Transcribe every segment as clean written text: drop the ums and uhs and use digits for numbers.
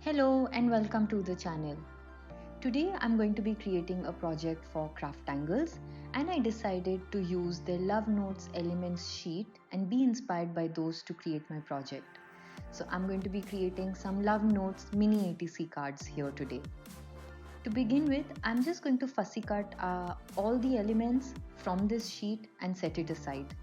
Hello and welcome to the channel. Today I'm going to be creating a project for Craftangles and I decided to use the Love Notes Elements sheet and be inspired by those to create my project. So I'm going to be creating some Love Notes mini ATC cards here today. To begin with, I'm just going to fussy cut all the elements from this sheet and set it aside.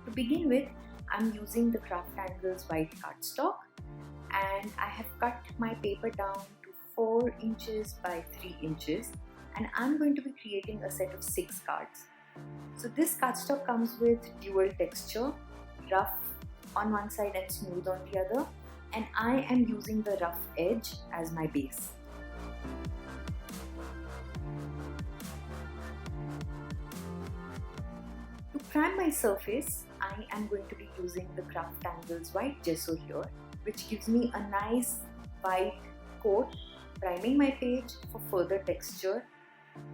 To begin with, I'm using the Craftangles white cardstock and I have cut my paper down to 4 inches by 3 inches and I'm going to be creating a set of 6 cards. So this cardstock comes with dual texture, rough on one side and smooth on the other, and I am using the rough edge as my base. To prime my surface, I am going to be using the Craftangles white gesso here, which gives me a nice white coat, priming my page for further texture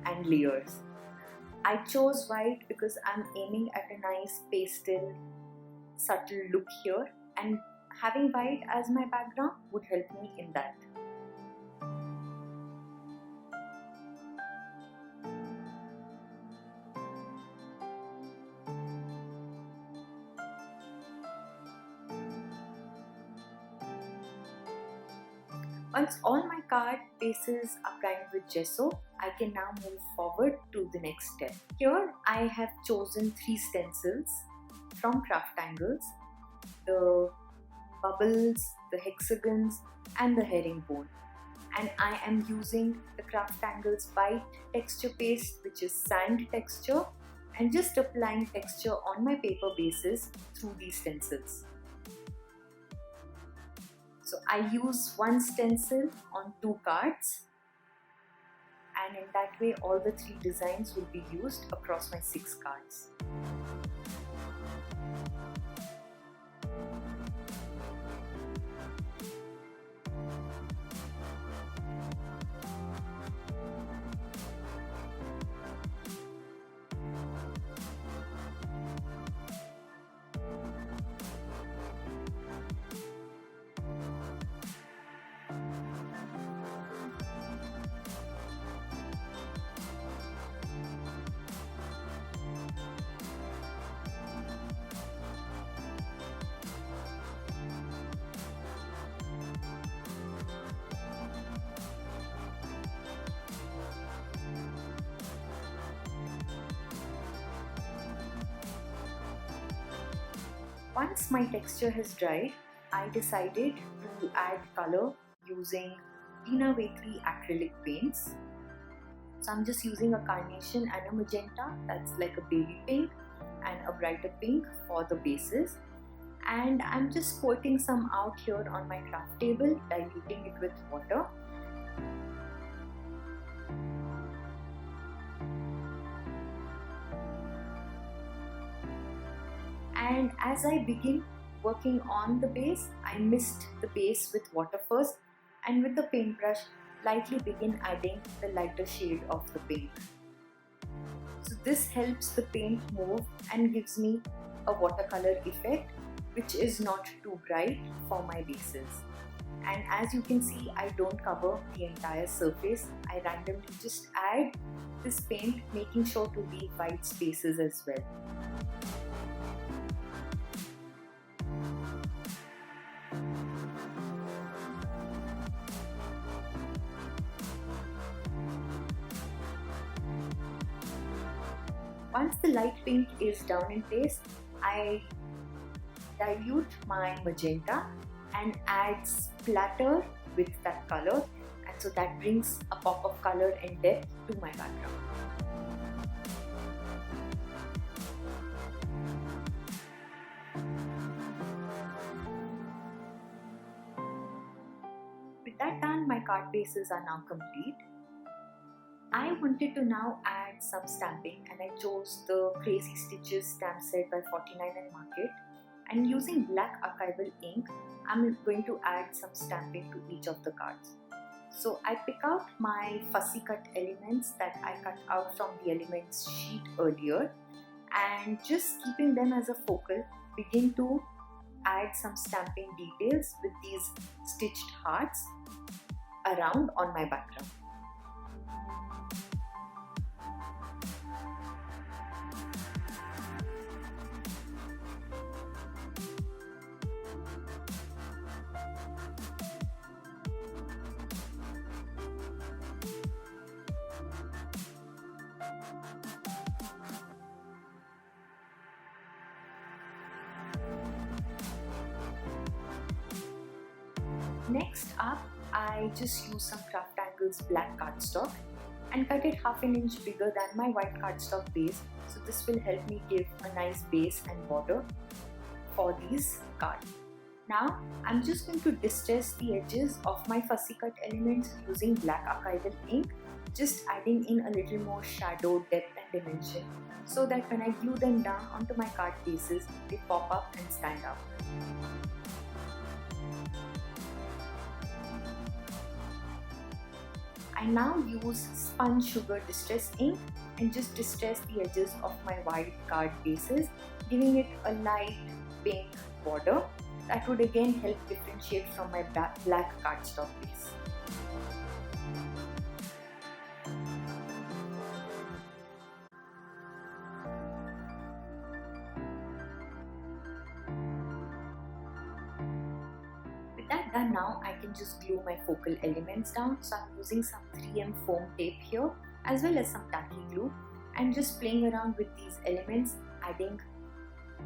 and layers. I chose white because I'm aiming at a nice pastel, subtle look here, and having white as my background would help me in that. Once all my card bases are primed with gesso, I can now move forward to the next step. Here I have chosen 3 stencils from Craftangles: the bubbles, the hexagons and the herringbone. And I am using the Craftangles white texture paste, which is sand texture, and just applying texture on my paper bases through these stencils. So I use one stencil on 2 cards, and in that way all the 3 designs will be used across my 6 cards. Once my texture has dried, I decided to add color using Dina Vetri acrylic paints. So I'm just using a carnation and a magenta, that's like a baby pink, and a brighter pink for the bases. And I'm just squirting some out here on my craft table, diluting it with water. And as I begin working on the base, I mist the base with water first, and with the paintbrush lightly begin adding the lighter shade of the paint. So this helps the paint move and gives me a watercolor effect which is not too bright for my bases. And as you can see, I don't cover the entire surface. I randomly just add this paint, making sure to leave white spaces as well. Once the light pink is down in place, I dilute my magenta and add splatter with that color, and so that brings a pop of color and depth to my background. With that done, my card bases are now complete. I wanted to now add some stamping, and I chose the Crazy Stitches stamp set by 49 and Market, and using black archival ink, I'm going to add some stamping to each of the cards. So I pick out my fussy cut elements that I cut out from the elements sheet earlier, and just keeping them as a focal, begin to add some stamping details with these stitched hearts around on my background. Next up, I just use some Craft Angles black cardstock and cut it half an inch bigger than my white cardstock base. So this will help me give a nice base and border for these cards. Now I'm just going to distress the edges of my fussy cut elements using black archival ink, just adding in a little more shadow, depth and dimension so that when I glue them down onto my card bases, they pop up and stand out. I now use spun sugar distress ink and just distress the edges of my white card bases, giving it a light pink border that would again help differentiate from my black cardstock base. That done, now I can just glue my focal elements down. So I'm using some 3M foam tape here as well as some tacky glue and just playing around with these elements, adding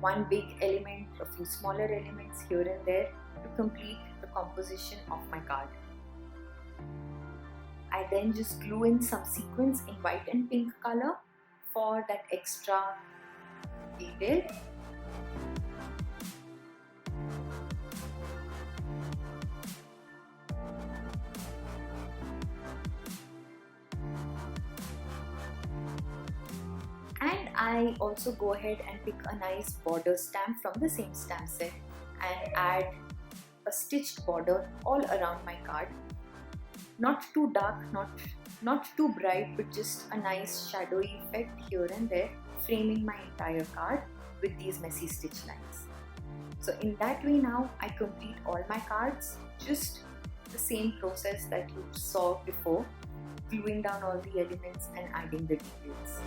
one big element, a few smaller elements here and there to complete the composition of my card. I then just glue in some sequins in white and pink color for that extra detail. And I also go ahead and pick a nice border stamp from the same stamp set and add a stitched border all around my card. Not too dark, not too bright, but just a nice shadowy effect here and there, framing my entire card with these messy stitch lines. So in that way now I complete all my cards, just the same process that you saw before, gluing down all the elements and adding the details.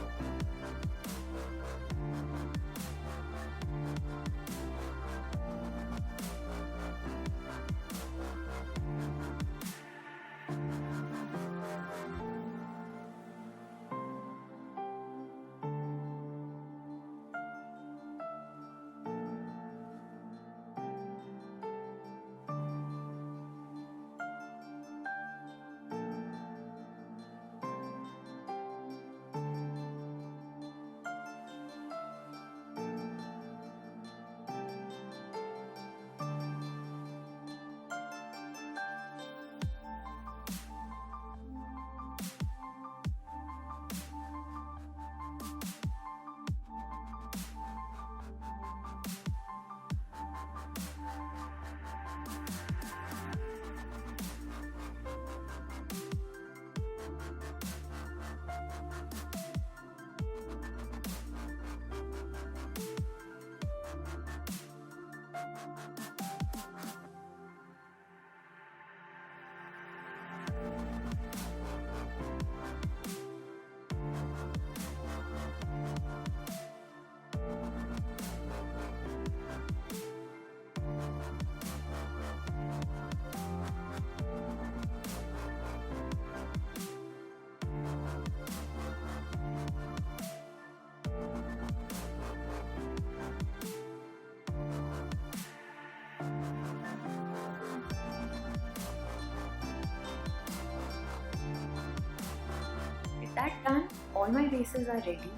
That done, all my bases are ready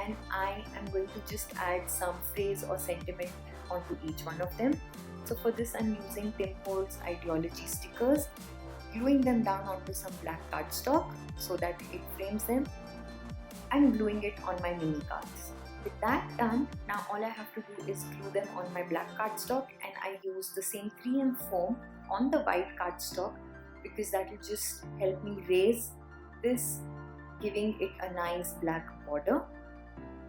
and I am going to just add some phrase or sentiment onto each one of them. So for this I'm using Tim Holtz Ideology stickers, gluing them down onto some black cardstock so that it frames them and gluing it on my mini cards. With that done, now all I have to do is glue them on my black cardstock, and I use the same 3M foam on the white cardstock because that will just help me raise this, giving it a nice black border,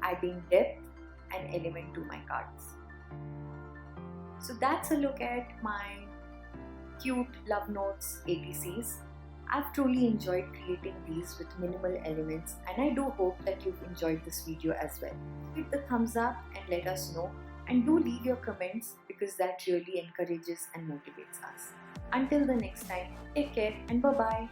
adding depth and element to my cards. So that's a look at my cute love notes ATCs. I've truly enjoyed creating these with minimal elements, and I do hope that you've enjoyed this video as well. Hit the thumbs up and let us know, and do leave your comments because that really encourages and motivates us. Until the next time, take care and bye bye.